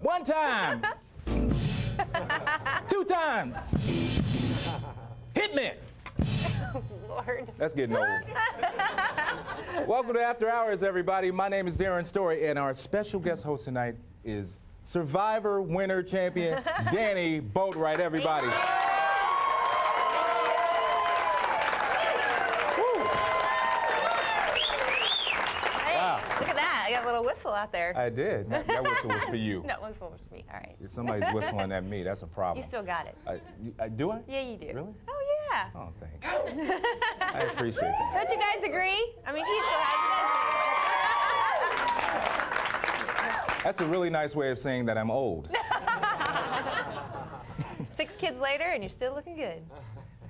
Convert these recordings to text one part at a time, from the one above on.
One time. Two times. Hit me. Oh, Lord. That's getting old. Welcome to After Hours, everybody. My name is Darron Story, and our special guest host tonight is Survivor winner champion Danni Boatwright, everybody. Look at that. I got a little whistle out there. I did. That whistle was for you. That whistle was for me. All right. If somebody's whistling at me, that's a problem. You still got it. Do I? Yeah, you do. Really? Oh, yeah. Oh, thanks. I appreciate that. Don't you guys agree? I mean, he still has it. That's a really nice way of saying that I'm old. 6 kids later, and you're still looking good.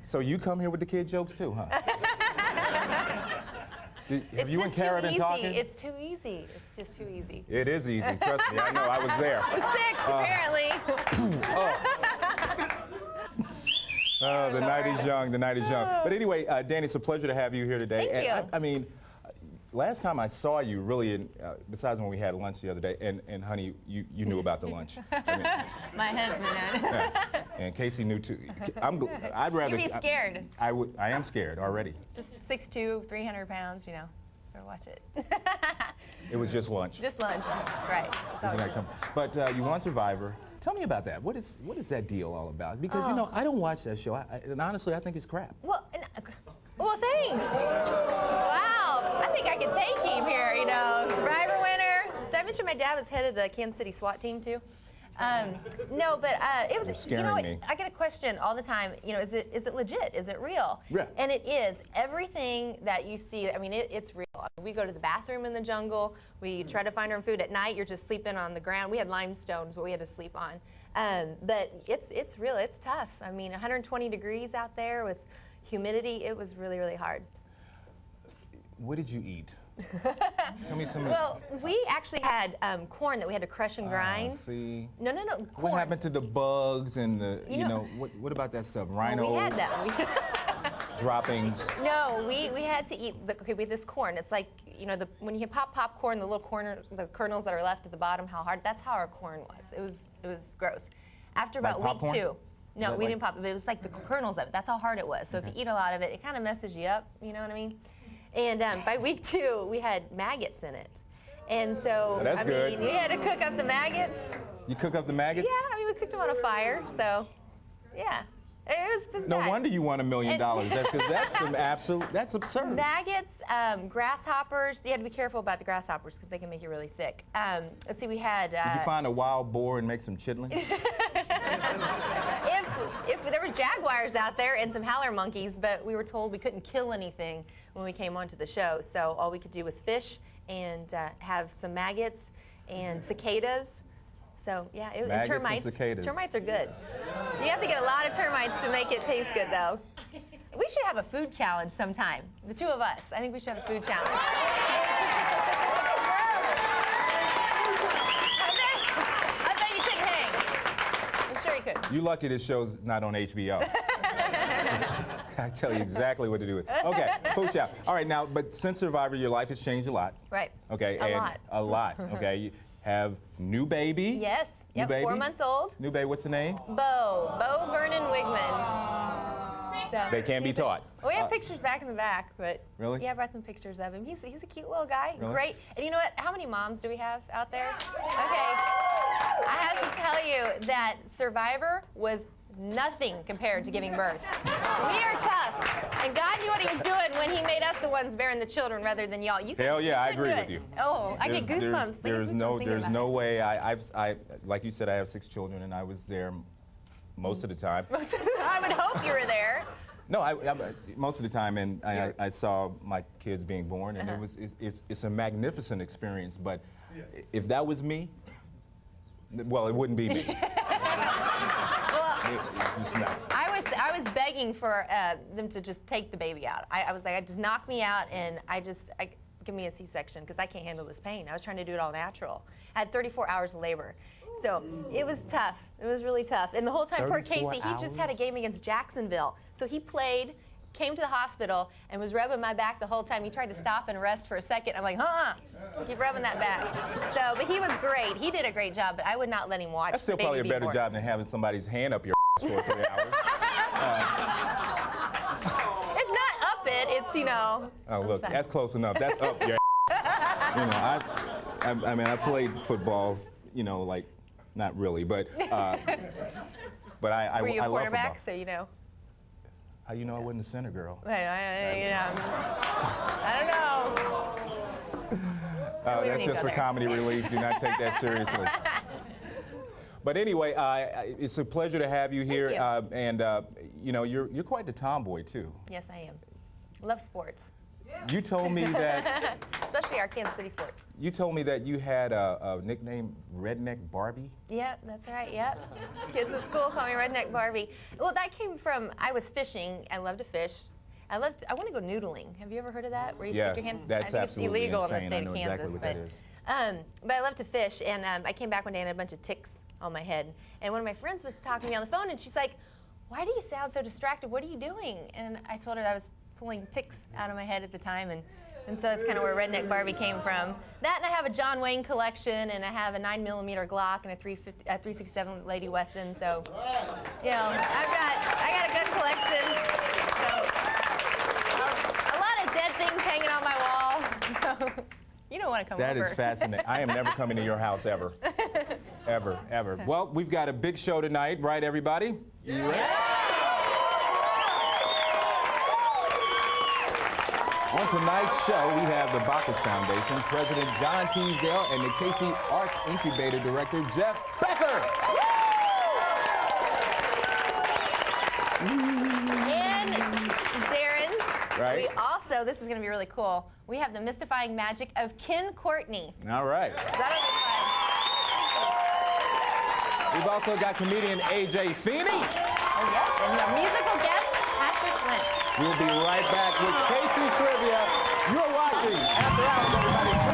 So you come here with the kid jokes too, huh? Have you and Kara been talking? It's too easy. It's just too easy. It is easy. Trust me. I know. I was there. 6, apparently. Oh, the night is young. The night is young. But anyway, Danni, it's a pleasure to have you here today. Thank you. I mean, last time I saw you, really, besides when we had lunch the other day, and honey, you knew about the lunch. I mean, My husband. yeah. And Casey knew too. I'd rather. You'd be scared. I am scared already. Just 6'2", 300 pounds, you know. So watch it. It was just lunch. Just lunch. That's right. But you won Survivor. Tell me about that. What is that deal all about? Because you know I don't watch that show, and honestly I think it's crap. Well, thanks. Wow, I think I could take him here. You know, Survivor winner. Did I mention my dad was head of the Kansas City SWAT team too? No, but it was. You're scaring you know, me. I get a question all the time. You know, is it legit? Is it real? Yeah. And it is. Everything that you see, I mean, it's real. I mean, we go to the bathroom in the jungle. We try to find our own food at night. You're just sleeping on the ground. We had limestones, what we had to sleep on. But it's real. It's tough. I mean, 120 degrees out there with humidity. It was really, really hard. What did you eat? Tell me some. Well, we actually had corn that we had to crush and grind. See. No, corn. What happened to the bugs and the, you know what about that stuff? Rhino. Well, we had that. Droppings. No, we had to eat, we had this corn. It's like, you know, when you pop popcorn, the little the kernels that are left at the bottom, how hard, that's how our corn was. It was gross. After about like week 2. No, we like didn't pop it. It was like the kernels of it. That's how hard it was. So if you eat a lot of it, it kind of messes you up, you know what I mean? And by week 2, we had maggots in it. And so, That's good. we had to cook up the maggots. You cook up the maggots? Yeah, I mean, we cooked them on a fire, so, yeah. It was No bad. wonder you won $1 million. That's absurd. Maggots, grasshoppers. You have to be careful about the grasshoppers because they can make you really sick. Let's see, we had. Did you find a wild boar and make some chitlins? if there were jaguars out there and some howler monkeys, but we were told we couldn't kill anything when we came onto the show, so all we could do was fish and have some maggots and cicadas. So yeah, Maggots termites. and cicadas. Termites are good. You have to get a lot of termites to make it taste good, though. We should have a food challenge sometime. The 2 of us. I think we should have a food challenge. I bet you couldn't hang. I'm sure you could. You lucky this show's not on HBO. I tell you exactly what to do with it. Okay, food challenge. All right, now, but since Survivor, your life has changed a lot. Right. Okay, a lot. Okay, you have new baby. Yes. New Yep. baby? 4 months old. New baby. What's the name? Bo Vernon Wigman. So, They can't be taught. We have pictures back in the back, but Really? Yeah, I brought some pictures of him. He's a cute little guy. Really? Great. And you know what? How many moms do we have out there? Okay. I have to tell you that Survivor was nothing compared to giving birth. We are tough. And God knew what he was doing when he made us the ones bearing the children rather than y'all. Hell yeah, I agree with you. Oh, I get goosebumps. There's no way. I like you said, I have 6 children, and I was there most of the time. I would hope you were there. No, most of the time, and I saw my kids being born, and it's a magnificent experience. But if that was me, well, it wouldn't be me. It's not. I was begging for them to just take the baby out. I was like, just knock me out, and give me a C-section because I can't handle this pain. I was trying to do it all natural. I had 34 hours of labor. So it was tough. It was really tough. And the whole time, poor Casey, he just had a game against Jacksonville. So he played came to the hospital and was rubbing my back the whole time. He tried to stop and rest for a second. I'm like, keep rubbing that back. So, but he was great. He did a great job, but I would not let him watch. That's still the probably a baby better born. job than having somebody's hand up your for 3 hours. It's not up it. It's, you know. Oh, look, that's close enough. That's up your You know, I mean, I played football, you know, like, not really, but I Were you a love quarterback? football. So you know. How you know I wasn't a center, girl? I don't know. That's just for comedy relief. Do not take that seriously. But anyway, it's a pleasure to have you here. Thank you. And you know, you're quite the tomboy too. Yes, I am. Love sports. You told me that. Especially our Kansas City sports. You told me that you had a nickname, Redneck Barbie. Yep, that's right. Yep. Kids at school call me Redneck Barbie. Well, that came from I was fishing. I love to fish. I want to go noodling. Have you ever heard of that? Where you stick your hand? That's I think absolutely it's illegal insane. in the state I know of Kansas. exactly what that is. But I love to fish, and I came back one day and had a bunch of ticks on my head. And one of my friends was talking to me on the phone, and she's like, "Why do you sound so distracted? What are you doing?" And I told her I was pulling ticks out of my head at the time, and so that's kind of where Redneck Barbie came from. That, and I have a John Wayne collection, and I have a 9mm Glock and a 367 Lady Weston. So, you know, I got a good collection. So, a lot of dead things hanging on my wall. So, you don't want to come over. That is fascinating. I am never coming to your house ever. Ever. Well, we've got a big show tonight, right, everybody? You ready? On tonight's show, we have the Bacchus Foundation, President John Teasdale, and the Casey Arts Incubator Director, Jeff Becker. And Darren, Right. we also, this is going to be really cool, we have the mystifying magic of Ken Courtney. All right. That'll be fun. We've also got comedian A.J. Feeney. Oh, yes, and our musical guest, Patrick Flint. We'll be right back with Casey Trivia. You're watching After Hours, everybody.